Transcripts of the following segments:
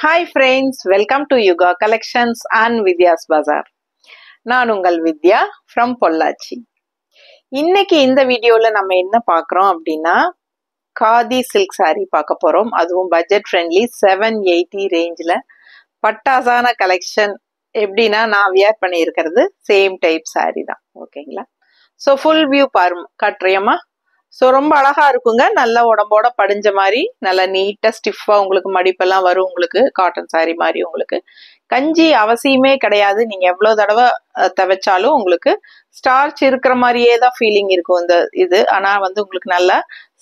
Hi friends, welcome to Yuga Collections and Vidya's Bazaar. நான் உங்கள் வித்யா from Pollachi. இன்னைக்கு இந்த வீடியோல நம்ம என்ன பார்க்கறோம் அப்படின்னா காதி சில்க் saree பார்க்க போறோம். அதுவும் பட்ஜெட் ஃப்ரெண்ட்லி 780 ரேஞ்சில பட்டாசான கலெக்ஷன். எப்படின்னா நான் வியர் பண்ணியிருக்கிறது சேம் டைப் saree தான். ஓகேங்களா? ஸோ ஃபுல் வியூ காட்டுறியம்மா. ஸோ ரொம்ப அழகா இருக்குங்க. நல்ல உடம்போட படிஞ்ச மாதிரி நல்லா நீட்டா ஸ்டிஃபா உங்களுக்கு மடிப்பெல்லாம் வரும். உங்களுக்கு காட்டன் saree மாதிரி உங்களுக்கு கஞ்சி அவசியமே கிடையாது. நீங்க எவ்வளவு தடவை துவைச்சாலும் உங்களுக்கு ஸ்டார்ச் இருக்கிற மாதிரியே தான் ஃபீலிங் இருக்கும் இந்த இது. ஆனா வந்து உங்களுக்கு நல்லா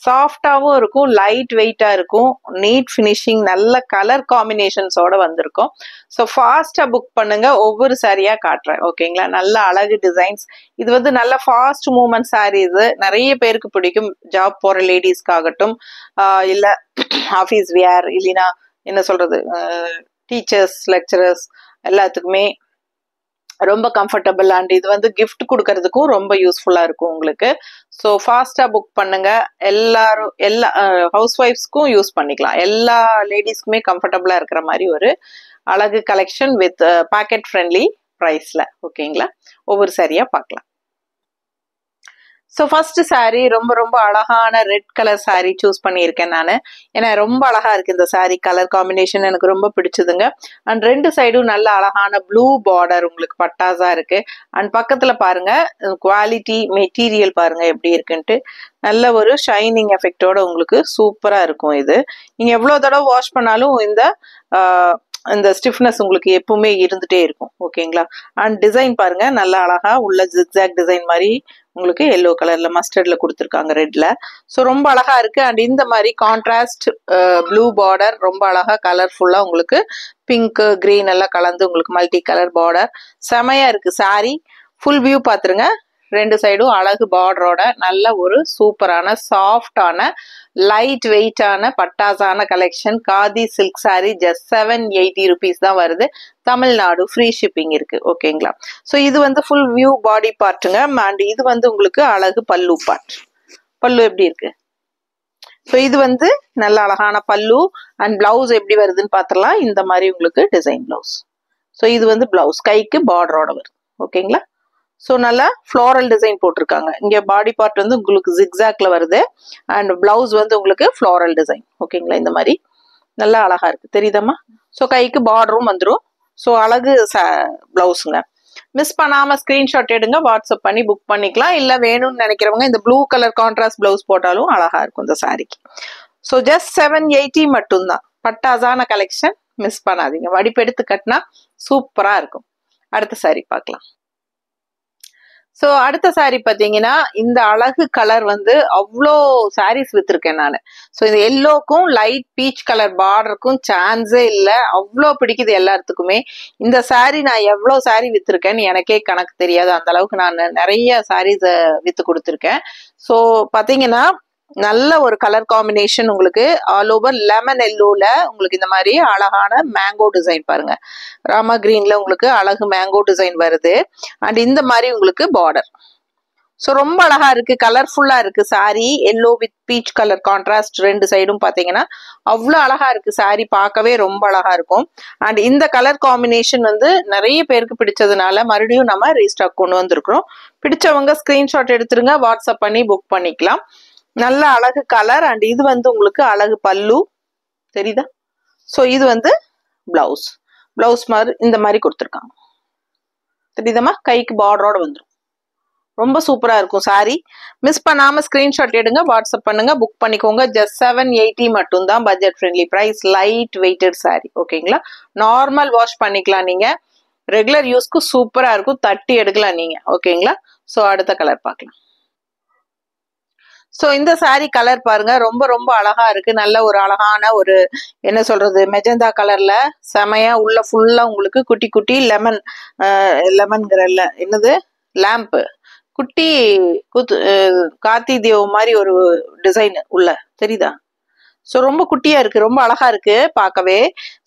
சாஃப்டாவும் இருக்கும், லைட் வெயிட்டா இருக்கும், நீட் ஃபினிஷிங், நல்ல கலர் காம்பினேஷன்ஸோட வந்திருக்கும். ஸோ ஃபாஸ்டா புக் பண்ணுங்க, ஒவ்வொரு சாரியா காட்டுறேன். ஓகேங்களா? நல்ல அழகு டிசைன்ஸ். இது வந்து நல்ல ஃபாஸ்ட் மூவ்மெண்ட் சாரீஸ், நிறைய பேருக்கு பிடிக்கும். ஜாப் போற லேடிஸ்க்காகட்டும், இல்ல ஆஃபீஸ் வியர், இல்லைன்னா என்ன சொல்றது, டீச்சர்ஸ், லெக்சரர்ஸ் எல்லாத்துக்குமே ரொம்ப கம்ஃபர்டபுள். அண்ட் இது வந்து கிஃப்ட் கொடுக்கறதுக்கும் ரொம்ப யூஸ்ஃபுல்லா இருக்கும் உங்களுக்கு. ஸோ ஃபாஸ்டா புக் பண்ணுங்க. எல்லாரும் எல்லா ஹவுஸ் ஒய்ஃப்ஸ்க்கும் யூஸ் பண்ணிக்கலாம். எல்லா லேடிஸ்க்குமே கம்ஃபர்டபுளா இருக்கிற மாதிரி ஒரு அழகு கலெக்ஷன் வித் பாக்கெட் ஃப்ரெண்ட்லி ப்ரைஸ்ல. ஓகேங்களா? ஒவ்வொரு சாரியா பார்க்கலாம். ஸோ ஃபர்ஸ்ட் சாரீ ரொம்ப ரொம்ப அழகான ரெட் கலர் சாரீ சூஸ் பண்ணியிருக்கேன் நான். ஏன்னா ரொம்ப அழகா இருக்கு இந்த சாரீ. கலர் காம்பினேஷன் எனக்கு ரொம்ப பிடிச்சதுங்க. அண்ட் ரெண்டு சைடும் நல்ல அழகான ப்ளூ பார்டர் உங்களுக்கு பட்டாசா இருக்கு. அண்ட் பக்கத்துல பாருங்க குவாலிட்டி மெட்டீரியல் பாருங்க எப்படி இருக்குன்ட்டு. நல்ல ஒரு ஷைனிங் எஃபெக்டோட உங்களுக்கு சூப்பரா இருக்கும் இது. நீங்க எவ்வளவு தடவை வாஷ் பண்ணாலும் இந்த ஸ்டிஃப்னஸ் உங்களுக்கு எப்பவுமே இருந்துட்டே இருக்கும். ஓகேங்களா? அண்ட் டிசைன் பாருங்க நல்ல அழகா உள்ள ஜிக்ஸாக் டிசைன் மாதிரி உங்களுக்கு எல்லோ கலர்ல மஸ்டர்ட்ல கொடுத்துருக்காங்க, ரெட்ல. ஸோ ரொம்ப அழகா இருக்கு. அண்ட் இந்த மாதிரி கான்ட்ராஸ்ட் ப்ளூ பார்டர் ரொம்ப அழகா கலர்ஃபுல்லா உங்களுக்கு பிங்க் கிரீன் எல்லாம் கலந்து உங்களுக்கு மல்டி கலர் பார்டர் செமையா இருக்கு சாரி. ஃபுல் வியூ பாத்துருங்க. ரெண்டு சைடும் அழகு பார்டரோட நல்ல ஒரு சூப்பரான சாஃப்டான லைட் வெயிட்டான பட்டாசான collection. Khadi silk saree just 780 rupees தான் வருது. தமிழ்நாடு ஃப்ரீ ஷிப்பிங் இருக்கு. ஓகேங்களா? ஸோ இது வந்து ஃபுல் வியூ பாடி பார்ட்டுங்க. அண்ட் இது வந்து உங்களுக்கு அழகு பல்லு பார்ட். பல்லு எப்படி இருக்கு? ஸோ இது வந்து நல்ல அழகான பல்லு. அண்ட் பிளவுஸ் எப்படி வருதுன்னு பாத்திரலாம். இந்த மாதிரி உங்களுக்கு டிசைன் பிளவுஸ். ஸோ இது வந்து பிளவுஸ் கைக்கு பார்டரோட வருது. ஓகேங்களா? ஸோ நல்லா ஃப்ளோரல் டிசைன் போட்டிருக்காங்க. இங்கே பாடி பார்ட் வந்து உங்களுக்கு ஜிக்ஸாக்ல வருது. அண்ட் பிளவுஸ் வந்து உங்களுக்கு ஃப்ளோரல் டிசைன். ஓகேங்களா? இந்த மாதிரி நல்லா அழகா இருக்கு. தெரியுதம்மா? ஸோ கைக்கு பார்டரும் வந்துடும். ஸோ அழகு பிளவுஸுங்க. மிஸ் பண்ணாம ஸ்கிரீன்ஷாட் எடுங்க, வாட்ஸ்அப் பண்ணி புக் பண்ணிக்கலாம். இல்லை வேணும்னு நினைக்கிறவங்க இந்த ப்ளூ கலர் கான்ட்ராஸ்ட் பிளவுஸ் போட்டாலும் அழகா இருக்கும் இந்த சாரிக்கு. ஸோ ஜஸ்ட் 780 மட்டும்தான். பட்டாசான கலெக்ஷன், மிஸ் பண்ணாதீங்க. வடிப்பெடுத்து கட்டினா சூப்பரா இருக்கும். அடுத்த சாரி பார்க்கலாம். ஸோ அடுத்த சாரி பார்த்தீங்கன்னா இந்த அழகு கலர் வந்து அவ்வளோ சாரீஸ் வித்துருக்கேன் நான். ஸோ இந்த எல்லோக்கும் லைட் பீச் கலர் பார்டருக்கும் சான்ஸே இல்லை. அவ்வளோ பிடிக்குது எல்லாத்துக்குமே. இந்த சாரி நான் எவ்வளோ சாரி வித்துருக்கேன்னு எனக்கே கணக்கு தெரியாது. அந்த அளவுக்கு நான் நிறைய சாரீஸை வித்து கொடுத்துருக்கேன். ஸோ பார்த்தீங்கன்னா நல்ல ஒரு கலர் காம்பினேஷன் உங்களுக்கு ஆல் ஓவர் லெமன் எல்லோல உங்களுக்கு இந்த மாதிரி அழகான மேங்கோ டிசைன் பாருங்க. ராமா கிரீன்ல உங்களுக்கு அழகு மேங்கோ டிசைன் வருது. அண்ட் இந்த மாதிரி உங்களுக்கு பார்டர். ஸோ ரொம்ப அழகா இருக்கு, கலர்ஃபுல்லா இருக்கு sorry. Yellow with peach colour contrast ரெண்டு சைடும் பாத்தீங்கன்னா அவ்வளோ அழகா இருக்கு சாரி. பார்க்கவே ரொம்ப அழகா இருக்கும். அண்ட் இந்த கலர் காம்பினேஷன் வந்து நிறைய பேருக்கு பிடிச்சதுனால மறுபடியும் நம்ம ரீஸ்டாக் கொண்டு வந்திருக்கிறோம். பிடிச்சவங்க ஸ்கிரீன்ஷாட் எடுத்துருங்க, வாட்ஸ்அப் பண்ணி புக் பண்ணிக்கலாம். நல்ல அழகு கலர். அண்ட் இது வந்து உங்களுக்கு அழகு பல்லு தெரியுதா? ஸோ இது வந்து பிளவுஸ் மாதிரி இந்த மாதிரி கொடுத்துருக்காங்க. தெரியுதம்மா? கைக்கு பார்டரோட வந்துடும். ரொம்ப சூப்பரா இருக்கும் சாரி. மிஸ் பண்ணாம ஸ்கிரீன்ஷாட் எடுங்க, வாட்ஸ்அப் பண்ணுங்க, புக் பண்ணிக்கோங்க. ஜஸ்ட் 780 மட்டும் தான். Budget friendly price, light weighted sari. ஓகேங்களா? நார்மல் வாஷ் பண்ணிக்கலாம் நீங்க. ரெகுலர் யூஸ்க்கு சூப்பரா இருக்கும். தட்டி எடுக்கலாம் நீங்க. ஓகேங்களா? ஸோ அடுத்த கலர் பார்க்கலாம். ஸோ இந்த சாரி கலர் பாருங்க ரொம்ப ரொம்ப அழகா இருக்கு. நல்ல ஒரு அழகான ஒரு என்ன சொல்றது மெஜந்தா கலர்ல செமையா உள்ள ஃபுல்லா உங்களுக்கு குட்டி குட்டி லெமன்கிற என்னது லேம்ப் குட்டி கார்த்தி தேவ் மாதிரி ஒரு டிசைன் உள்ள தெரியுதா? ஸோ ரொம்ப குட்டியா இருக்கு, ரொம்ப அழகா இருக்கு பார்க்கவே.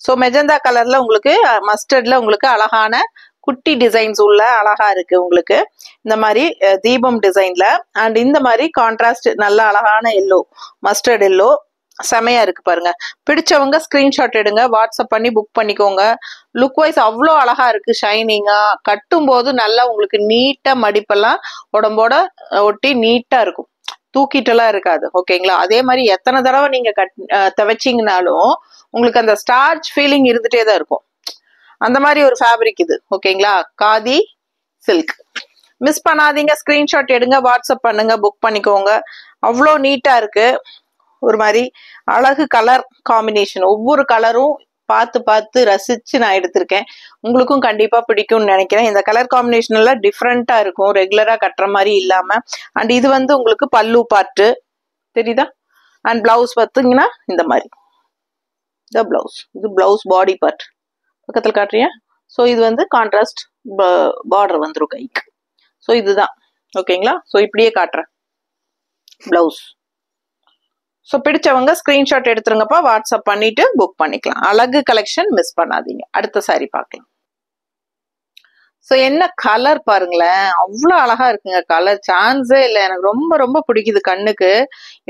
ஸோ மெஜந்தா கலர்ல உங்களுக்கு மஸ்டர்ட்ல உங்களுக்கு அழகான குட்டி டிசைன்ஸ் உள்ள அழகா இருக்கு உங்களுக்கு இந்த மாதிரி தீபம் டிசைன்ல. அண்ட் இந்த மாதிரி கான்ட்ராஸ்ட் நல்ல அழகான எல்லோ, மஸ்டர்ட் எல்லோ, செமையா இருக்கு பாருங்க. பிடிச்சவங்க ஸ்கிரீன்ஷாட் எடுங்க, வாட்ஸ்அப் பண்ணி புக் பண்ணிக்கோங்க. லுக் வைஸ் அவ்வளோ அழகா இருக்கு, ஷைனிங்கா. கட்டும் போது நல்லா உங்களுக்கு நீட்டா மடிப்பெல்லாம் உடம்போட ஒட்டி நீட்டா இருக்கும், தூக்கிட்டெல்லாம் இருக்காது. ஓகேங்களா? அதே மாதிரி எத்தனை தடவை நீங்க துவைச்சிங்கனாலும் உங்களுக்கு அந்த ஸ்டார்ச் ஃபீலிங் இருந்துட்டே தான் இருக்கும். அந்த மாதிரி ஒரு ஃபேப்ரிக் இது. ஓகேங்களா? காதி சில்க். மிஸ் பண்ணாதீங்க, ஸ்கிரீன்ஷாட் எடுங்க, வாட்ஸ்அப் பண்ணுங்க, புக் பண்ணிக்கோங்க. அவ்வளோ நீட்டா இருக்கு. ஒரு மாதிரி அழகு கலர் காம்பினேஷன். ஒவ்வொரு கலரும் பார்த்து பார்த்து ரசிச்சு நான் எடுத்திருக்கேன். உங்களுக்கும் கண்டிப்பா பிடிக்கும்னு நினைக்கிறேன். இந்த கலர் காம்பினேஷன் எல்லாம் டிஃப்ரெண்டா இருக்கும், ரெகுலரா கட்டுற மாதிரி இல்லாம. அண்ட் இது வந்து உங்களுக்கு பல்லு பார்ட்டு தெரியுதா? அண்ட் பிளவுஸ் பார்த்தீங்கன்னா இந்த மாதிரி இந்த பிளவுஸ், இது பிளவுஸ் பாடி பார்ட் பக்கத்தில் காட்டுறியா? ஸோ இது வந்து கான்ட்ராஸ்ட் பார்டர் வந்துடும் கைக்கு. ஸோ இதுதான். ஓகேங்களா? ஸோ இப்படியே காட்டுறேன் பிளவுஸ். ஸோ பிடிச்சவங்க ஸ்கிரீன்ஷாட் எடுத்துருங்கப்பா, வாட்ஸ்அப் பண்ணிட்டு புக் பண்ணிக்கலாம். அழகு கலெக்ஷன் மிஸ் பண்ணாதீங்க. அடுத்த சாரி பார்க்கலாம். ஸோ என்ன கலர் பாருங்களேன், அவ்வளோ அழகா இருக்குங்க. கலர் சான்ஸே இல்லை, எனக்கு ரொம்ப ரொம்ப பிடிக்குது கண்ணுக்கு.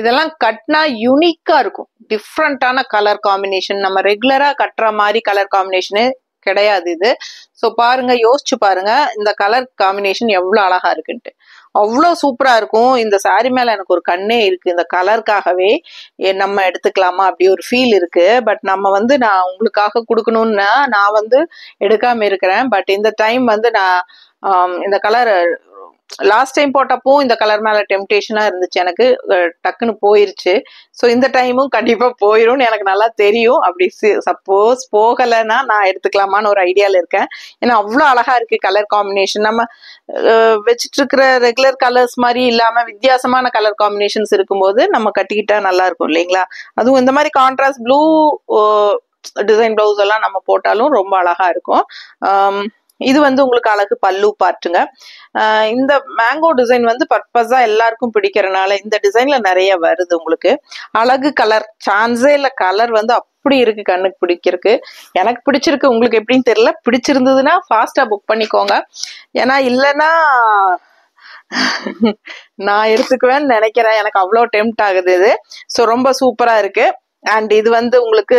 இதெல்லாம் கட்டினா யூனிக்கா இருக்கும், டிஃப்ரெண்டான கலர் காம்பினேஷன். நம்ம ரெகுலரா கட்டுற மாதிரி கலர் காம்பினேஷனு கிடையாது இது. ஸோ பாருங்க, யோசிச்சு பாருங்க இந்த கலர் காம்பினேஷன் எவ்வளோ அழகா இருக்குன்ட்டு. அவ்வளோ சூப்பரா இருக்கும். இந்த சாரி மேல எனக்கு ஒரு கண்ணே இருக்கு, இந்த கலருக்காகவே நம்ம எடுத்துக்கலாமா அப்படி ஒரு ஃபீல் இருக்கு. பட் நம்ம வந்து நான் உங்களுக்காக கொடுக்கணும்னா நான் வந்து எடுக்காம இருக்கிறேன். பட் இந்த டைம் வந்து நான் இந்த கலர் லாஸ்ட் டைம் போட்டப்போ இந்த கலர் மேல டெம்டேஷனா இருந்துச்சு, எனக்கு டக்குன்னு போயிருச்சு. ஸோ இந்த டைமும் கண்டிப்பா போயிடும்னு எனக்கு நல்லா தெரியும். அப்படி சப்போஸ் போகலைன்னா நான் எடுத்துக்கலாமான்னு ஒரு ஐடியால இருக்கேன். ஏன்னா அவ்வளோ அழகா இருக்கு கலர் காம்பினேஷன். நம்ம வச்சுட்டு இருக்கிற ரெகுலர் கலர்ஸ் மாதிரி இல்லாம வித்தியாசமான கலர் காம்பினேஷன்ஸ் இருக்கும்போது நம்ம கட்டிக்கிட்டா நல்லா இருக்கும் இல்லைங்களா? அதுவும் இந்த மாதிரி கான்ட்ராஸ்ட் ப்ளூ டிசைன் பிளவுஸ் எல்லாம் நம்ம போட்டாலும் ரொம்ப அழகா இருக்கும். இது வந்து உங்களுக்கு அழகு பல்லு பார்ட்டுங்க. இந்த மேங்கோ டிசைன் வந்து பர்பஸா எல்லாருக்கும் பிடிக்கிறனால இந்த டிசைன்ல நிறைய வருது உங்களுக்கு. அழகு கலர் சான்ஸே இல்லை, கலர் வந்து அப்படி இருக்கு, கண்ணுக்கு பிடிக்கிறதுக்கு. எனக்கு பிடிச்சிருக்கு, உங்களுக்கு எப்படின்னு தெரியல. பிடிச்சிருந்ததுன்னா ஃபாஸ்டா புக் பண்ணிக்கோங்க. ஏன்னா இல்லைன்னா நான் எடுத்துக்குவேன்னு நினைக்கிறேன், எனக்கு அவ்வளோ டெம்ட் ஆகுது இது. ஸோ ரொம்ப சூப்பரா இருக்கு. அண்ட் இது வந்து உங்களுக்கு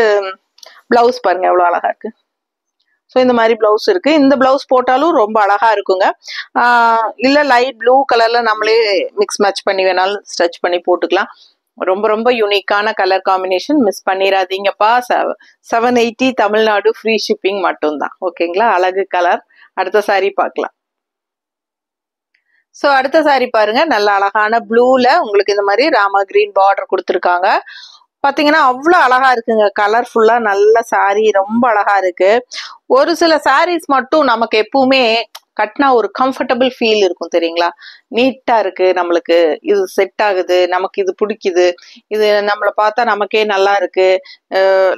பிளவுஸ் பாருங்க எவ்வளோ அழகா இருக்கு. ஸோ இந்த மாதிரி பிளவுஸ் இருக்கு. இந்த பிளவுஸ் போட்டாலும் ரொம்ப அழகா இருக்குங்க. இல்லை லைட் ப்ளூ கலர்ல நம்மளே மிக்ஸ் மேட்ச் பண்ணி வேணாலும் ஸ்டிச் பண்ணி போட்டுக்கலாம். ரொம்ப ரொம்ப யூனிக்கான கலர் காம்பினேஷன், மிஸ் பண்ணிடாதீங்கப்பா. 780 தமிழ்நாடு, ஃப்ரீ ஷிப்பிங் மட்டும்தான். ஓகேங்களா? அழகு கலர். அடுத்த சாரி பார்க்கலாம். ஸோ அடுத்த சாரி பாருங்க, நல்ல அழகான ப்ளூல உங்களுக்கு இந்த மாதிரி ராமா கிரீன் பார்டர் கொடுத்துருக்காங்க. பாத்தீங்கன்னா அவ்வளோ அழகா இருக்குங்க, கலர்ஃபுல்லா நல்ல சாரி, ரொம்ப அழகா இருக்கு. ஒரு சில சாரீஸ் மட்டும் நமக்கு எப்பவுமே கட்டினா ஒரு கம்ஃபர்டபுள் ஃபீல் இருக்கும் தெரியுங்களா? நீட்டா இருக்கு, நம்மளுக்கு இது செட் ஆகுது, நமக்கு இது பிடிக்குது, இது நம்மளை பார்த்தா நமக்கே நல்லா இருக்கு,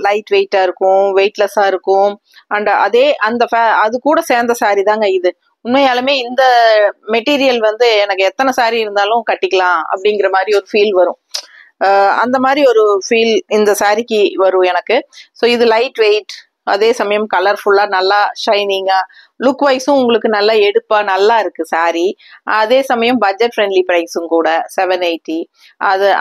லைட் வெயிட்டா இருக்கும், வெயிட்லெஸ்ஸா இருக்கும். அண்ட் அதே அது கூட சேர்ந்த சாரி தாங்க இது. உண்மையாலுமே இந்த மெட்டீரியல் வந்து எனக்கு எத்தனை சாரி இருந்தாலும் கட்டிக்கலாம் அப்படிங்கிற மாதிரி ஒரு ஃபீல் வரும். அந்த மாதிரி ஒரு ஃபீல் இந்த சாரிக்கு வரும் எனக்கு. ஸோ இது லைட் வெயிட், அதே சமயம் கலர்ஃபுல்லா நல்லா ஷைனிங்கா, லுக் வைஸும் உங்களுக்கு நல்லா எடுப்பா நல்லா இருக்கு சாரி. அதே சமயம் பட்ஜெட் ஃப்ரெண்ட்லி ப்ரைஸும் கூட 780.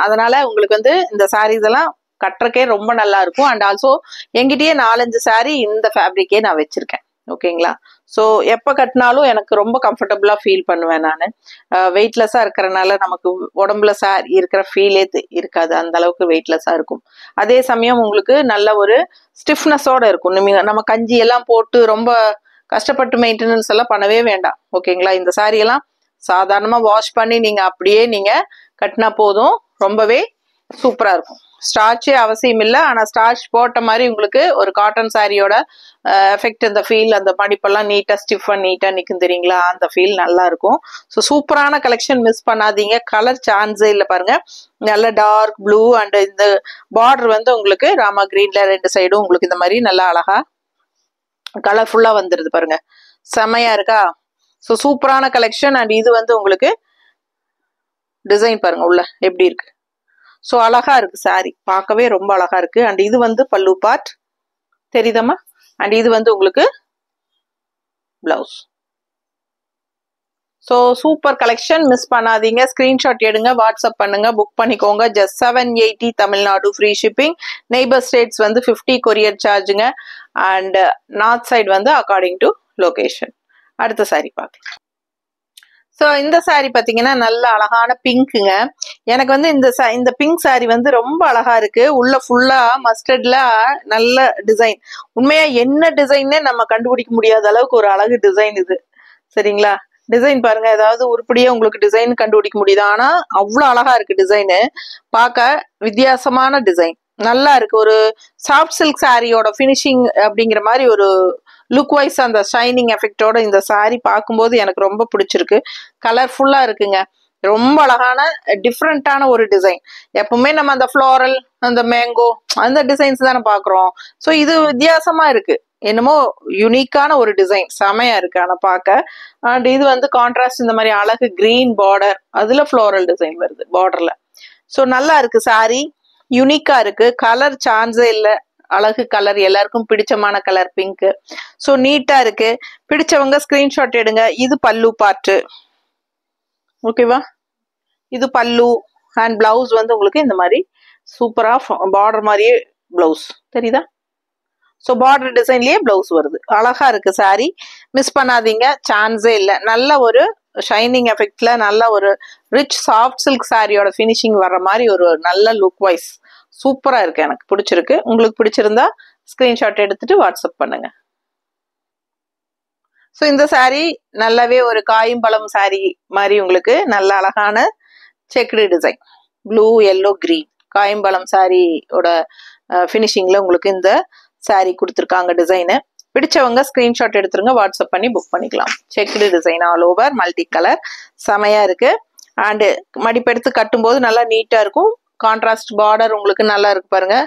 அதனால உங்களுக்கு வந்து இந்த சாரீஸ் எல்லாம் கட்டுறக்கே ரொம்ப நல்லா இருக்கும். அண்ட் ஆல்சோ என்கிட்டயே 4-5 சாரி இந்த ஃபேப்ரிக்கே நான் வச்சிருக்கேன். ஓகேங்களா? ஸோ எப்போ கட்டினாலும் எனக்கு ரொம்ப கம்ஃபர்டபுளா ஃபீல் பண்ணுவேன் நான். வெயிட்லெஸ்ஸா இருக்கிறனால நமக்கு உடம்புல சாரி இருக்கிற ஃபீலே இருக்காது, அந்த அளவுக்கு வெயிட்லெஸ்ஸா இருக்கும். அதே சமயம் உங்களுக்கு நல்ல ஒரு ஸ்டிஃப்னஸோட இருக்கும். நம்ம கஞ்சி எல்லாம் போட்டு ரொம்ப கஷ்டப்பட்டு மெயின்டெனன்ஸ் எல்லாம் பண்ணவே வேண்டாம். ஓகேங்களா? இந்த சாரி எல்லாம் சாதாரணமா வாஷ் பண்ணி நீங்க அப்படியே நீங்க கட்டினா போதும், ரொம்பவே சூப்பரா இருக்கும். ஸ்டார்ச்சே அவசியம் இல்லை, ஆனா ஸ்டார்ச் போட்ட மாதிரி உங்களுக்கு ஒரு காட்டன் சாரியோட எஃபெக்ட், இந்த ஃபீல், அந்த மடிப்பெல்லாம் நீட்டா ஸ்டிஃபா நீட்டா நிற்கும் தெரியுங்களா? அந்த ஃபீல் நல்லா இருக்கும். ஸோ சூப்பரான கலெக்ஷன், மிஸ் பண்ணாதீங்க. கலர் சான்ஸே இல்லை பாருங்க, நல்ல டார்க் ப்ளூ அண்ட் இந்த பார்டர் வந்து உங்களுக்கு ராமா கிரீன்ல 2 சைடும் உங்களுக்கு இந்த மாதிரி நல்லா அழகா கலர்ஃபுல்லா வந்துருது பாருங்க, செமையா இருக்கா? ஸோ சூப்பரான கலெக்ஷன். அண்ட் இது வந்து உங்களுக்கு டிசைன் பாருங்க உள்ள எப்படி இருக்கு. ஸோ அழகா இருக்கு சாரி, பார்க்கவே ரொம்ப அழகா இருக்கு. அண்ட் இது வந்து பல்லு பார்ட் தெரியுதம்மா? அண்ட் இது வந்து உங்களுக்கு blouse. So super collection, miss பண்ணாதீங்க. ஸ்க்ரீன்ஷாட் எடுங்க, வாட்ஸ்அப் பண்ணுங்க, புக் பண்ணிக்கோங்க. Just 780 Tamil Nadu, free shipping. Neighbour states வந்து 50 கொரியர் சார்ஜுங்க. அண்ட் நார்த் சைடு வந்து அக்கார்டிங் டு லொகேஷன். அடுத்த சாரி பார்க்கலாம். ஸோ இந்த சாரி பார்த்தீங்கன்னா நல்ல அழகான பிங்க்குங்க. எனக்கு வந்து இந்த பிங்க் சாரி வந்து ரொம்ப அழகா இருக்கு. உள்ள ஃபுல்லா மஸ்டர்ட்ல நல்ல டிசைன். உண்மையா என்ன டிசைன்னே நம்ம கண்டுபிடிக்க முடியாத அளவுக்கு ஒரு அழகு டிசைன் இது. சரிங்களா? டிசைன் பாருங்க, ஏதாவது உருப்படியா உங்களுக்கு டிசைன் கண்டுபிடிக்க முடியுது. ஆனா அவ்வளோ அழகா இருக்கு டிசைனு. பார்க்க வித்தியாசமான டிசைன் நல்லா இருக்கு. ஒரு சாஃப்ட் சில்க் சாரியோட ஃபினிஷிங் அப்படிங்கிற மாதிரி ஒரு லுக் வைஸ் அந்த ஷைனிங் எஃபெக்டோட இந்த சாரி பார்க்கும்போது எனக்கு ரொம்ப பிடிச்சிருக்கு. கலர்ஃபுல்லா இருக்குங்க. ரொம்ப அழகான டிஃப்ரெண்டான ஒரு டிசைன். எப்பவுமே நம்ம அந்த ஃப்ளோரல், அந்த மேங்கோ அந்த டிசைன்ஸ் தானே பாக்குறோம். ஸோ இது வித்தியாசமா இருக்கு, என்னமோ யூனிக்கான ஒரு டிசைன். செமையா இருக்கு ஆனா பார்க்க. அண்ட் இது வந்து கான்ட்ராஸ்ட் இந்த மாதிரி அழகு கிரீன் பார்டர், அதுல ஃப்ளோரல் டிசைன் வருது பார்டர்ல. ஸோ நல்லா இருக்கு சாரி, யூனிக்கா இருக்கு. கலர் சான்ஸே இல்லை, அழகு கலர், எல்லாருக்கும் பிடிச்சமான கலர் பிங்க். ஸோ நீட்டா இருக்கு. பிடிச்சவங்க ஸ்கிரீன்ஷாட் எடுங்க. இது பல்லு பார்ட்டு, ஓகேவா? இது பல்லு. அண்ட் பிளவுஸ் வந்து உங்களுக்கு இந்த மாதிரி சூப்பரா பார்டர் மாதிரியே பிளவுஸ் தெரியுதா? ஸோ பார்டர் டிசைன்லயே பிளவுஸ் வருது. அழகா இருக்கு சாரி, மிஸ் பண்ணாதீங்க, சான்ஸே இல்லை. நல்ல ஒரு ஷைனிங் எஃபெக்ட்ல நல்ல ஒரு ரிச் சாஃப்ட் சில்க் சாரியோட ஃபினிஷிங் வர்ற மாதிரி ஒரு நல்ல லுக் வைஸ் சூப்பரா இருக்கு. எனக்கு பிடிச்சிருக்கு. உங்களுக்கு பிடிச்சிருந்தா ஸ்கிரீன்ஷாட் எடுத்துட்டு வாட்ஸ்அப் பண்ணுங்க. ஸோ இந்த சாரி நல்லாவே ஒரு காயும் பழம் சாரி மாதிரி உங்களுக்கு நல்ல அழகான checked design, blue yellow green காயம்பழம் சாரியோட ஃபினிஷிங்ல உங்களுக்கு இந்த சாரி கொடுத்துருக்காங்க டிசைனு. பிடிச்சவங்க ஸ்கிரீன்ஷாட் எடுத்துருங்க, வாட்ஸ்அப் பண்ணி புக் பண்ணிக்கலாம். Checked design all over, multi colour, செமையா இருக்கு. அண்டு மடிப்பெடுத்து கட்டும்போது நல்லா நீட்டா இருக்கும். கான்ட்ராஸ்ட் பார்டர் உங்களுக்கு நல்லா இருக்கு பாருங்க.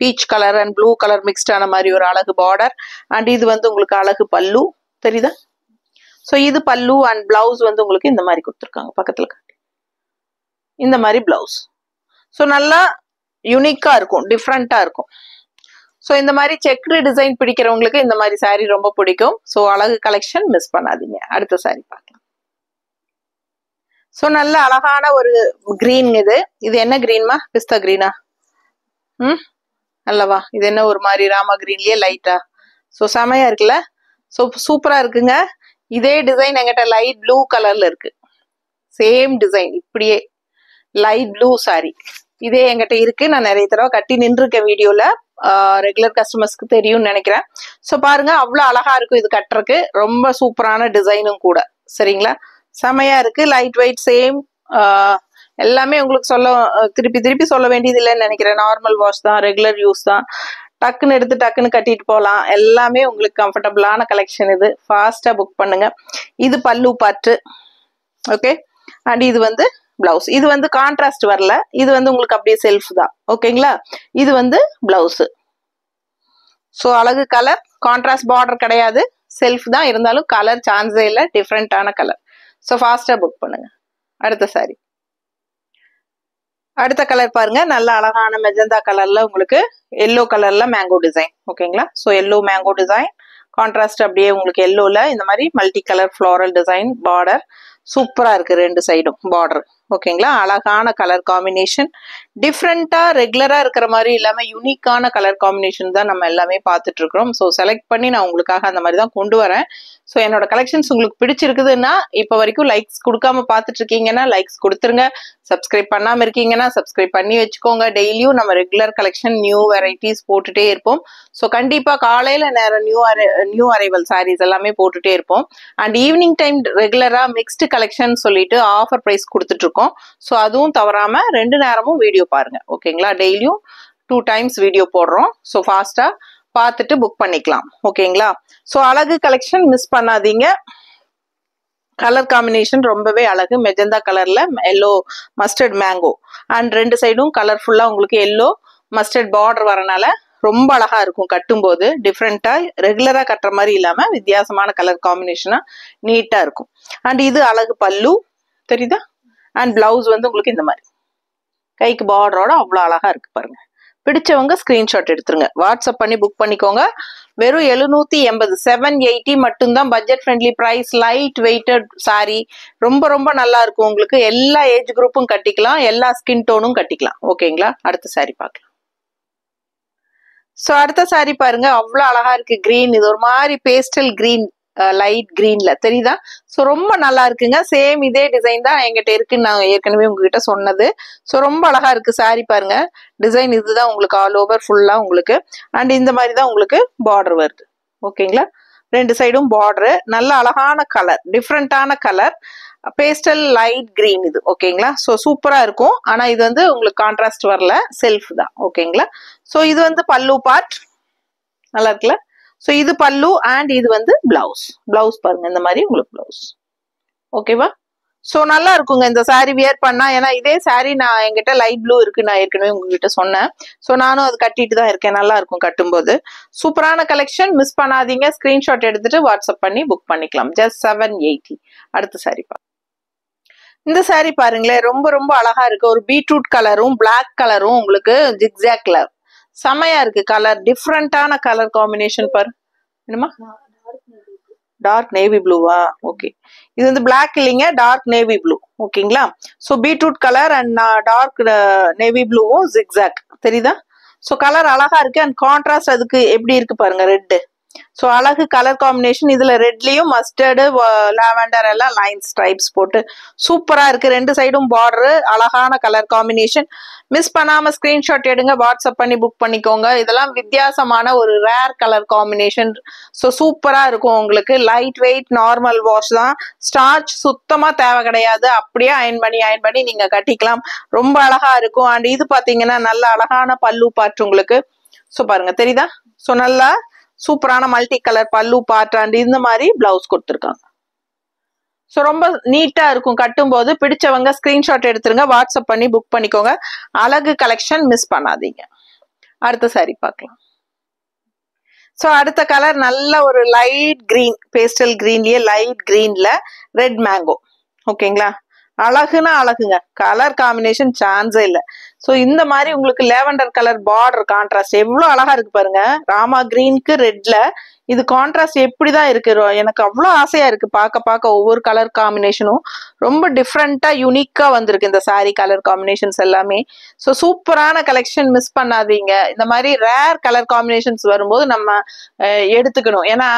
Peach colour and blue colour mixed ஆன மாதிரி ஒரு அழகு பார்டர். அண்ட் இது வந்து உங்களுக்கு அழகு பல்லு தெரியுதா? ஸோ இது பல்லு. அண்ட் பிளவுஸ் வந்து உங்களுக்கு இந்த மாதிரி கொடுத்துருக்காங்க, பக்கத்துல இந்த மாதிரி பிளவுஸ். ஸோ நல்லா யூனிக்கா இருக்கும், டிஃப்ரெண்டா இருக்கும். ஸோ இந்த மாதிரி செக்குடு டிசைன் பிடிக்கிறவங்களுக்கு இந்த மாதிரி சாரி ரொம்ப பிடிக்கும். ஸோ அழகு கலெக்ஷன் மிஸ் பண்ணாதீங்க. அடுத்த சாரி பார்க்கலாம். ஸோ நல்ல அழகான ஒரு கிரீன். இது என்ன கிரீன்மா? பிஸ்தா கிரீனா? அல்லவா? இது என்ன ஒரு மாதிரி ராமா கிரீன்லயே லைட்டா? ஸோ செமையா இருக்குல்ல? ஸோ சூப்பரா இருக்குங்க. இதே டிசைன் என்கிட்ட லைட் ப்ளூ கலர்ல இருக்கு. சேம் டிசைன் இப்படியே லைட் ப்ளூ சாரி இதே என்கிட்ட இருக்கு. நான் நிறைய தடவை கட்டி நின்றுருக்கேன் வீடியோல. ரெகுலர் கஸ்டமர்ஸ்க்கு தெரியும்னு நினைக்கிறேன். ஸோ பாருங்க, அவ்வளோ அழகா இருக்கும் இது கட்டுறதுக்கு. ரொம்ப சூப்பரான டிசைனும் கூட. சரிங்களா? செமையா இருக்கு. Light weight, same. எல்லாமே உங்களுக்கு திருப்பி சொல்ல வேண்டியது இல்லைன்னு நினைக்கிறேன். நார்மல் வாஷ் தான், ரெகுலர் யூஸ் தான். டக்குன்னு எடுத்து டக்குன்னு கட்டிட்டு போகலாம். எல்லாமே உங்களுக்கு கம்ஃபர்டபுளான கலெக்ஷன். இது ஃபாஸ்டா புக் பண்ணுங்க. இது பல்லு பார்ட்டு, ஓகே. அண்ட் இது வந்து பிளவுஸ். இது வந்து கான்ட்ராஸ்ட் வரல, இது வந்து உங்களுக்கு அப்படியே செல்ஃப் தான், ஓகேங்களா? இது வந்து பிளவுஸ். ஸோ அழகு கலர், கான்ட்ராஸ்ட் பார்டர் கிடையாது, செல்ஃப் தான். இருந்தாலும் கலர் சான்ஸே இல்லை, டிஃப்ரெண்டான கலர். ஸோ ஃபாஸ்டா புக் பண்ணுங்க. அடுத்த சாரி, அடுத்த கலர் பாருங்க. நல்ல அழகான மெஜந்தா கலர்ல உங்களுக்கு எல்லோ கலர்ல மேங்கோ டிசைன், ஓகேங்களா? So yellow mango design contrast அப்படியே உங்களுக்கு எல்லோல இந்த மாதிரி multi colour floral design border. சூப்பரா இருக்கு ரெண்டு சைடும் பார்டர், ஓகேங்களா? அழகான கலர் காம்பினேஷன், டிஃப்ரெண்டா ரெகுலரா இருக்கிற மாதிரி இல்லாம யூனிக்கான கலர் காம்பினேஷன் தான் நம்ம எல்லாமே பார்த்துட்டு இருக்கிறோம். ஸோ செலக்ட் பண்ணி நான் உங்களுக்காக அந்த மாதிரி தான் கொண்டு வரேன். ஸோ என்னோட கலெக்ஷன்ஸ் உங்களுக்கு பிடிச்சிருக்குதுன்னா, இப்போ வரைக்கும் லைக்ஸ் கொடுக்காம பார்த்துட்டு இருக்கீங்கன்னா லைக்ஸ் கொடுத்துருங்க. சப்ஸ்கிரைப் பண்ணாம இருக்கீங்கன்னா சப்ஸ்கிரைப் பண்ணி வச்சுக்கோங்க. டெய்லியும் நம்ம ரெகுலர் கலெக்ஷன், நியூ வெரைட்டிஸ் போட்டுட்டே இருப்போம். ஸோ கண்டிப்பா காலையில நேரம் நியூ அரைவல் சாரீஸ் எல்லாமே போட்டுட்டே இருப்போம். அண்ட் ஈவினிங் டைம் ரெகுலரா மிக்ஸ்டு கலெக்ஷன் சொல்லிட்டு ஆஃபர் பிரைஸ் கொடுத்துட்டு இருக்கோம். ஸோ அதுவும் தவறாம 2 நேரமும் வீடியோ பாருங்க, ஓகேங்களா? டெய்லியும் 2 டைம்ஸ் வீடியோ போடுறோம். ஸோ ஃபாஸ்டா பார்த்துட்டு புக் பண்ணிக்கலாம், ஓகேங்களா? ஸோ அழகு கலெக்ஷன் மிஸ் பண்ணாதீங்க. கலர் காம்பினேஷன் ரொம்பவே அழகு. மெஜந்தா கலர்ல எல்லோ மஸ்டர்ட் மேங்கோ. அண்ட் ரெண்டு சைடும் கலர்ஃபுல்லா உங்களுக்கு எல்லோ மஸ்டர்ட் பார்டர் வரனால ரொம்ப அழகா இருக்கும் கட்டும்போது. டிஃப்ரெண்டா ரெகுலரா கட்டுற மாதிரி இல்லாம வித்தியாசமான கலர் காம்பினேஷனா நீட்டா இருக்கும். அண்ட் இது அழகு பல்லு தெரியுதா? அண்ட் பிளவுஸ் வந்து உங்களுக்கு இந்த மாதிரி கைக்கு பார்டரோட அவ்வளோ அழகா இருக்கு பாருங்க. பிடிச்சவங்க ஸ்கிரீன்ஷாட் எடுத்துருங்க, வாட்ஸ்அப் பண்ணி புக் பண்ணிக்கோங்க. வெறும் 780 780 மட்டும்தான். Budget friendly price, light weighted sari, ரொம்ப ரொம்ப நல்லா இருக்கும். உங்களுக்கு எல்லா ஏஜ் குரூப்பும் கட்டிக்கலாம், எல்லா ஸ்கின் டோனும் கட்டிக்கலாம். ஓகேங்களா? அடுத்த சாரி பார்க்கலாம். ஸோ அடுத்த சாரி பாருங்க, அவ்வளோ அழகா இருக்கு. கிரீன், இது ஒரு மாதிரி பேஸ்டல் கிரீன், லைட் கிரீன்ல தெரியுதா? ஸோ ரொம்ப நல்லா இருக்குங்க. சேம் இதே டிசைன் தான் என்கிட்ட இருக்குன்னு நான் ஏற்கனவே உங்ககிட்ட சொன்னது. ஸோ ரொம்ப அழகா இருக்கு சாரி பாருங்க. டிசைன் இதுதான் உங்களுக்கு ஆல் ஓவர் ஃபுல்லா உங்களுக்கு. அண்ட் இந்த மாதிரி தான் உங்களுக்கு பார்டர் வருது. ஓகேங்களா? ரெண்டு சைடும் பார்டரு, நல்ல அழகான கலர், டிஃப்ரெண்டான கலர், பேஸ்டல் லைட் கிரீன் இது. ஓகேங்களா? ஸோ சூப்பரா இருக்கும். ஆனா இது வந்து உங்களுக்கு கான்ட்ராஸ்ட் வரல, செல்ஃப் தான். ஓகேங்களா? ஸோ இது வந்து பல்லு பார்ட், நல்லா இருக்குல்ல? ஸோ இது பல்லு அண்ட் இது வந்து பிளவுஸ். பிளவுஸ் பாருங்க, இந்த மாதிரி உங்களுக்கு பிளவுஸ். ஓகேவா? ஸோ நல்லா இருக்குங்க இந்த சாரி வியர் பண்ணா. ஏன்னா இதே சாரி நான் என்கிட்ட லைட் ப்ளூ இருக்கு, நான் ஏற்கனவே உங்ககிட்ட சொன்னேன். ஸோ நானும் அது கட்டிட்டு தான் இருக்கேன், நல்லா இருக்கும் கட்டும்போது. சூப்பரான கலெக்ஷன், மிஸ் பண்ணாதீங்க. ஸ்கிரீன்ஷாட் எடுத்துட்டு வாட்ஸ்அப் பண்ணி புக் பண்ணிக்கலாம். ஜஸ்ட் 780. அடுத்த சாரி பா. இந்த சாரி பாருங்களேன், ரொம்ப ரொம்ப அழகா இருக்கு. ஒரு பீட்ரூட் கலரும் பிளாக் கலரும் உங்களுக்கு ஜிக்ஸாக் கலர், செமையா இருக்கு. கலர் டிஃப்ரெண்டான கலர் காம்பினேஷன் பாரு. என்னமா? Dark navy ப்ளூவா? ஓகே, இது வந்து பிளாக் இல்லைங்க, டார்க் நேவி ப்ளூ. ஓகேங்களா? So beetroot colour and dark navy ப்ளூவும் ஜிக்ஸாக் தெரியுதா? ஸோ கலர் அழகா இருக்கு. அண்ட் கான்ட்ராஸ்ட் அதுக்கு எப்படி இருக்கு பாருங்க, ரெட்டு. ஸோ அழகு கலர் காம்பினேஷன். இதுல ரெட்லயும் மஸ்டர்டு, லாவெண்டர் எல்லாம் லைன் ஸ்ட்ரைப்ஸ் போட்டு சூப்பரா இருக்கு. ரெண்டு சைடும் பார்டரு, அழகான கலர் காம்பினேஷன். மிஸ் பண்ணாம ஸ்கிரீன்ஷாட் எடுங்க, வாட்ஸ்அப் பண்ணி புக் பண்ணிக்கோங்க. இதெல்லாம் வித்தியாசமான ஒரு ரேர் கலர் காம்பினேஷன். ஸோ சூப்பரா இருக்கும் உங்களுக்கு. லைட் வெயிட், நார்மல் வாஷ் தான். ஸ்டார்ச் சுத்தமா தேவை கிடையாது. அப்படியே அயன் பண்ணி நீங்க கட்டிக்கலாம். ரொம்ப அழகா இருக்கும். அண்ட் இது பாத்தீங்கன்னா நல்ல அழகான பல்லு பார்ட் உங்களுக்கு. ஸோ பாருங்க, தெரியுதா? ஸோ நல்லா சூப்பரான மல்டி கலர் பல்லு பார்ட் அண்ட் இந்த மாதிரி பிளவுஸ் கொடுத்துருக்காங்க. ஸோ ரொம்ப நீட்டா இருக்கும் கட்டும்போது. பிடிச்சவங்க ஸ்கிரீன்ஷாட் எடுத்துருங்க, வாட்ஸ்அப் பண்ணி புக் பண்ணிக்கோங்க. அழகு கலெக்ஷன், மிஸ் பண்ணாதீங்க. அடுத்த சாரி பார்க்கலாம். ஸோ அடுத்த கலர் நல்ல ஒரு லைட் கிரீன், பேஸ்டல் கிரீன்லயே லைட் கிரீன்ல ரெட் மேங்கோ. ஓகேங்களா? அழகுனா அழகுங்க, கலர் காம்பினேஷன் சான்ஸே இல்லை. ஸோ இந்த மாதிரி உங்களுக்கு லேவண்டர் கலர் பார்டர் கான்ட்ராஸ்ட் எவ்வளோ அழகா இருக்கு பாருங்க. ராமா கிரீனுக்கு ரெட்ல இது கான்ட்ராஸ்ட் எப்படிதான் இருக்கு. எனக்கு அவ்வளோ ஆசையா இருக்கு பார்க்க ஒவ்வொரு கலர் காம்பினேஷனும் ரொம்ப டிஃப்ரெண்டா யூனிக்கா வந்திருக்கு இந்த சாரி கலர் காம்பினேஷன்ஸ் எல்லாமே. ஸோ சூப்பரான கலெக்ஷன், மிஸ் பண்ணாதீங்க. இந்த மாதிரி ரேர் கலர் காம்பினேஷன்ஸ் வரும்போது நம்ம எடுத்துக்கணும். ஏன்னா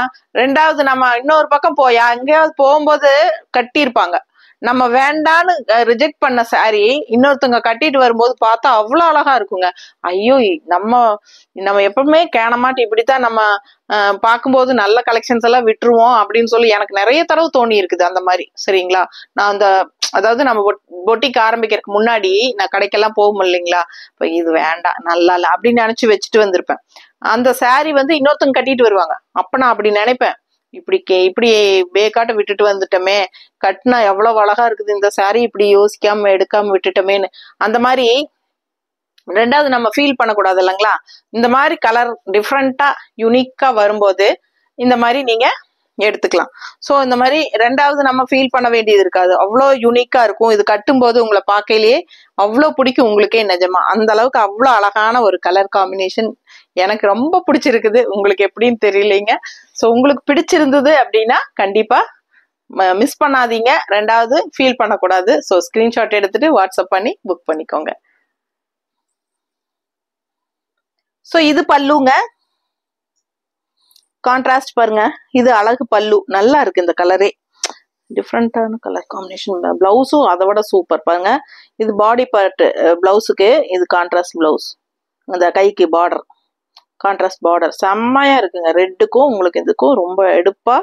ரெண்டாவது நம்ம இன்னொரு பக்கம் எங்கேயாவது போகும்போது கட்டியிருப்பாங்க, நம்ம வேண்டான்னு ரிஜெக்ட் பண்ண சாரி இன்னொருத்தவங்க கட்டிட்டு வரும்போது பார்த்தா அவ்வளோ அழகா இருக்குங்க. ஐயோ, நம்ம எப்பவுமே கேனமாட்டு இப்படித்தான் நம்ம பார்க்கும்போது நல்ல கலெக்ஷன்ஸ் எல்லாம் விட்டுருவோம் அப்படின்னு சொல்லி எனக்கு நிறைய தடவை தோணி இருக்குது அந்த மாதிரி. சரிங்களா? நான் அதாவது நம்ம பொட்டிக்கு ஆரம்பிக்கிறதுக்கு முன்னாடி நான் கடைக்கெல்லாம் போகும் இல்லைங்களா, இப்போ இது வேண்டாம் நல்லா இல்லை அப்படின்னு நினைச்சு வச்சுட்டு வந்திருப்பேன். அந்த சாரி வந்து இன்னொருத்தவங்க கட்டிட்டு வருவாங்க. அப்ப நான் அப்படி நினைப்பேன், இப்படி பேக்காட்ட விட்டுட்டு வந்துட்டோமே, கட்டினா எவ்வளவு அழகா இருக்குது இந்த சாரி, இப்படி யோசிக்காம எடுக்காம விட்டுட்டோமேன்னு. அந்த மாதிரி ரெண்டாவது நம்ம ஃபீல் பண்ணக்கூடாது இல்லைங்களா? இந்த மாதிரி கலர் டிஃப்ரெண்டா யூனிக்கா வரும்போது இந்த மாதிரி நீங்க எடுத்துக்கலாம். ஸோ இந்த மாதிரி ரெண்டாவது நம்ம ஃபீல் பண்ண வேண்டியது இருக்காது, அவ்வளோ யூனிக்கா இருக்கும். இது கட்டும்போது உங்களை பார்க்கையிலேயே அவ்வளோ பிடிக்கும் உங்களுக்கே, நிஜமா அந்த அளவுக்கு அவ்வளோ அழகான ஒரு கலர் காம்பினேஷன். எனக்கு ரொம்ப பிடிச்சிருக்குது, உங்களுக்கு எப்படின்னு தெரியலைங்க. ஸோ உங்களுக்கு பிடிச்சிருந்தது அப்படின்னா கண்டிப்பா மிஸ் பண்ணாதீங்க, ரெண்டாவது ஃபீல் பண்ணக்கூடாது. ஸோ ஸ்கிரீன்ஷாட் எடுத்துட்டு வாட்ஸ்அப் பண்ணி புக் பண்ணிக்கோங்க. ஸோ இது பல்லுங்க, கான்ட்ராஸ்ட் பாருங்க. இது அழகு பல்லு, நல்லா இருக்கு இந்த கலரே, டிஃப்ரெண்டான கலர் காம்பினேஷன். பிளவுஸும் அதை விட சூப்பர் பாருங்க. இது பாடி பார்ட் பிளவுஸுக்கு, இது கான்ட்ராஸ்ட் பிளவுஸ். அந்த கைக்கு பார்டர், கான்ட்ராஸ்ட் பார்டர் செம்மையா இருக்குங்க. ரெட்டுக்கும் உங்களுக்கு இதுக்கும் ரொம்ப எடுப்பா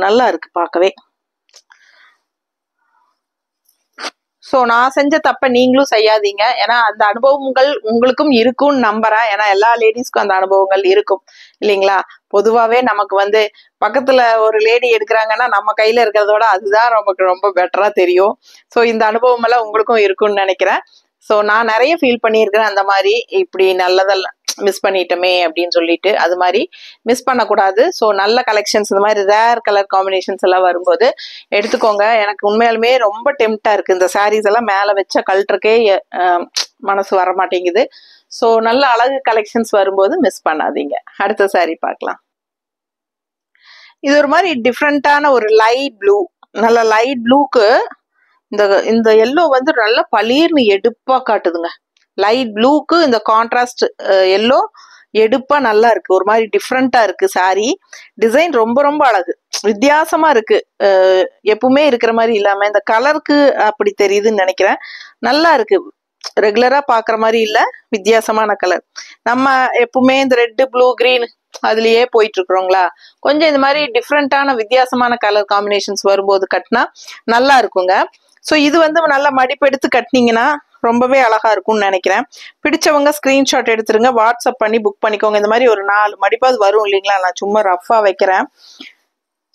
நல்லா இருக்கு பார்க்கவே. ஸோ நான் செஞ்ச தப்ப நீங்களும் செய்யாதீங்க. ஏன்னா அந்த அனுபவங்கள் உங்களுக்கும் இருக்கும்னு நம்புறேன். ஏன்னா எல்லா லேடிஸ்க்கும் அந்த அனுபவங்கள் இருக்கும் இல்லைங்களா? பொதுவாகவே நமக்கு வந்து பக்கத்துல ஒரு லேடி எடுக்கிறாங்கன்னா நம்ம கையில இருக்கிறதோட அதுதான் நமக்கு ரொம்ப பெட்டரா தெரியும். ஸோ இந்த அனுபவம் எல்லாம் உங்களுக்கும் இருக்கும்னு நினைக்கிறேன். ஸோ நான் நிறைய ஃபீல் பண்ணியிருக்கிறேன் அந்த மாதிரி, இப்படி நல்லதெல்லாம் மிஸ் பண்ணிட்டோமே அப்படின்னு சொல்லிட்டு. அது மாதிரி மிஸ் பண்ணக்கூடாது. ஸோ நல்ல கலெக்ஷன்ஸ் இந்த மாதிரி ரேர் கலர் காம்பினேஷன்ஸ் எல்லாம் வரும்போது எடுத்துக்கோங்க. எனக்கு உண்மையாலுமே ரொம்ப டெம்ப்டா இருக்கு, இந்த சாரீஸ் எல்லாம் மேலே வச்ச கல்ட்டுறக்கே மனசு வர மாட்டேங்குது. ஸோ நல்ல அழகு கலெக்ஷன்ஸ் வரும்போது மிஸ் பண்ணாதீங்க. அடுத்த saree பார்க்கலாம். இது ஒரு மாதிரி டிஃப்ரெண்டான ஒரு லைட் ப்ளூ, நல்ல லைட் ப்ளூக்கு இந்த எல்லோ வந்து நல்ல பளீர்னு எடுப்பா காட்டுதுங்க. லைட் ப்ளூக்கு இந்த கான்ட்ராஸ்ட் எல்லோ எடுப்பா நல்லா இருக்கு. ஒரு மாதிரி டிஃப்ரெண்டா இருக்கு saree. டிசைன் ரொம்ப ரொம்ப அழகு, வித்தியாசமா இருக்கு. எப்பவுமே இருக்கிற மாதிரி இல்லாம இந்த கலருக்கு அப்படி தெரியுதுன்னு நினைக்கிறேன். நல்லா இருக்கு, ரெகுலரா பாக்குற மாதிரி இல்ல, வித்தியாசமான கலர். நம்ம எப்பவுமே இந்த ரெட் ப்ளூ கிரீன் அதுலயே போயிட்டு இருக்கிறோங்களா, கொஞ்சம் இந்த மாதிரி டிஃப்ரெண்டான வித்தியாசமான கலர் காம்பினேஷன்ஸ் வரும்போது கட்டினா நல்லா இருக்குங்க. ஸோ இது வந்து நல்லா மடிப்பெடுத்து கட்டினீங்கன்னா ரொம்பவே அழகா இருக்கும்னு நினைக்கிறேன். பிடிச்சவங்க ஸ்கிரீன்ஷாட் எடுத்துருங்க, வாட்ஸ்அப் பண்ணி புக் பண்ணிக்கோங்க. இந்த மாதிரி ஒரு 4 மடிப்பாது வரும் இல்லைங்களா, நான் சும்மா ரஃபா வைக்கிறேன்.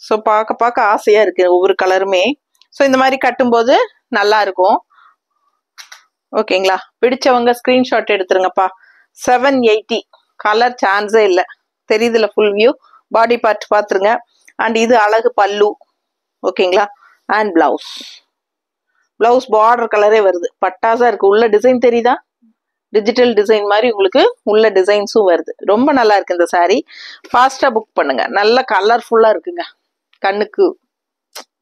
ஸோ பார்க்க ஆசையா இருக்கு ஒவ்வொரு கலருமே. ஸோ இந்த மாதிரி கட்டும்போது நல்லா இருக்கும். ஓகேங்களா, பிடிச்சவங்க ஸ்கிரீன்ஷாட் எடுத்துருங்கப்பா. 780 கலர் சான்ஸே இல்லை. தெரியுதுல ஃபுல் வியூ, பாடி பார்ட் பார்த்துருங்க. அண்ட் இது அழகு பல்லு. ஓகேங்களா, அண்ட் பிளவுஸ் பார்டர் கலரே வருது, பட்டாசா இருக்கு. உள்ள டிசைன் தெரியுதா, டிஜிட்டல் டிசைன் மாதிரி உங்களுக்கு உள்ள டிசைன்ஸும் வருது. ரொம்ப நல்லா இருக்கு இந்த saree. ஃபாஸ்டா புக் பண்ணுங்க. நல்ல கலர்ஃபுல்லா இருக்குங்க, கண்ணுக்கு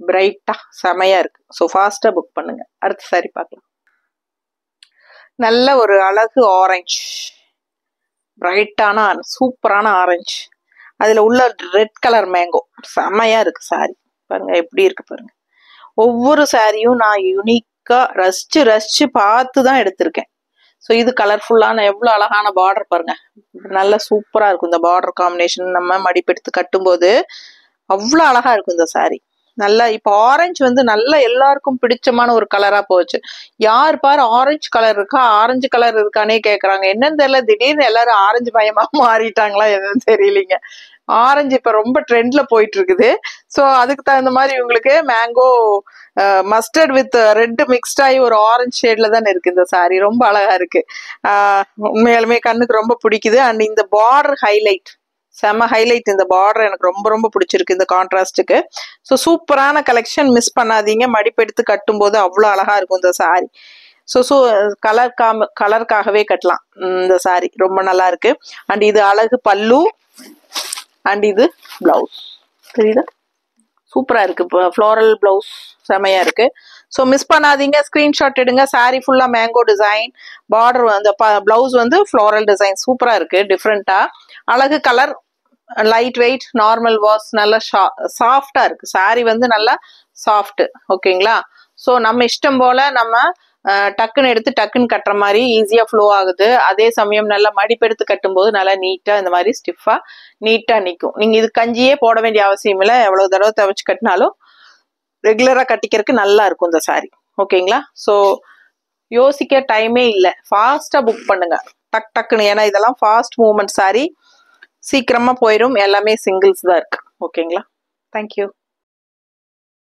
பிரைட்டா செமையா இருக்கு. ஸோ ஃபாஸ்டா புக் பண்ணுங்க. அடுத்த saree பார்க்கலாம். நல்ல ஒரு அழகு ஆரஞ்சு, பிரைட்டான சூப்பரான ஆரஞ்சு, அதுல உள்ள ரெட் கலர் மேங்கோ செமையா இருக்கு saree. பாருங்க எப்படி இருக்கு பாருங்க. ஒவ்வொரு சாரியும் நான் யூனிக்கா ரசிச்சு பார்த்து தான் எடுத்திருக்கேன். ஸோ இது கலர்ஃபுல்லான எவ்வளோ அழகான பார்டர் பாருங்க, நல்ல சூப்பரா இருக்கும். இந்த பார்டர் காம்பினேஷன் நம்ம மடிப்பெடுத்து கட்டும்போது அவ்வளோ அழகா இருக்கும் இந்த saree. நல்லா இப்போ ஆரஞ்சு வந்து நல்ல எல்லாருக்கும் பிடிச்சமான ஒரு கலரா போச்சு. யார் பாரு ஆரஞ்சு கலர் இருக்கா, ஆரஞ்சு கலர் இருக்கானே கேக்குறாங்க. என்னன்னு தெரியல, திடீர்னு எல்லாரும் ஆரஞ்சு பயமா மாறிட்டாங்களா என்னன்னு தெரியலீங்க. ஆரஞ்சு இப்ப ரொம்ப ட்ரெண்ட்ல போயிட்டு இருக்குது. ஸோ அதுக்கு தகுந்த மாதிரி உங்களுக்கு mango mustard with red mixed ஆகி ஒரு ஆரஞ்சு ஷேட்ல தான் இருக்கு இந்த saree. ரொம்ப அழகா இருக்கு, உண்மையாலுமே கண்ணுக்கு ரொம்ப பிடிக்குது. அண்ட் இந்த பார்டர் ஹைலைட், செம ஹைலைட். இந்த பார்டர் எனக்கு ரொம்ப ரொம்ப பிடிச்சிருக்கு இந்த கான்ட்ராஸ்டுக்கு. ஸோ சூப்பரான கலெக்ஷன், மிஸ் பண்ணாதீங்க. மடிப்பெடுத்து கட்டும் போது அவ்வளோ அழகா இருக்கும் இந்த saree. ஸோ கலருக்காகவே கட்டலாம் இந்த saree, ரொம்ப நல்லா இருக்கு. அண்ட் இது அழகு பல்லு, அண்ட் இது பிளவுஸ் தெரியுதா, சூப்பரா இருக்கு. ஃப்ளோரல் பிளவுஸ் செமையா இருக்கு. ஸோ மிஸ் பண்ணாதீங்க, ஸ்கிரீன்ஷாட் எடுங்க. saree ஃபுல்லா மேங்கோ டிசைன், பார்டர் அந்த பிளவுஸ் வந்து ஃப்ளோரல் டிசைன் சூப்பரா இருக்கு, டிஃப்ரெண்டா அழகு colour, light weight, normal wash, நல்லா சாஃப்டா இருக்கு saree வந்து நல்லா சாஃப்ட். ஓகேங்களா, ஸோ நம்ம இஷ்டம் போல நம்ம டக்குன்னு எடுத்து டக்குன்னு கட்டுற மாதிரி ஈஸியா ஃப்ளோ ஆகுது. அதே சமயம் நல்லா மடிப்பெடுத்து கட்டும் போது நல்லா நீட்டா இந்த மாதிரி ஸ்டிஃபா நீட்டா நிற்கும். நீங்க இது கஞ்சியே போட வேண்டிய அவசியம் இல்லை, எவ்வளவு தடவை துவைச்சு கட்டினாலும் ரெகுலரா கட்டிக்கிறதுக்கு நல்லா இருக்கும் இந்த saree. ஓகேங்களா, ஸோ யோசிக்க டைமே இல்லை, ஃபாஸ்டா புக் பண்ணுங்க டக்குன்னு. ஏன்னா இதெல்லாம் ஃபாஸ்ட் மூவ்மெண்ட் saree, சீக்கிரமா போயிடும். எல்லாமே சிங்கிள்ஸ் தான் இருக்கு. ஓகேங்களா, தேங்க்யூ.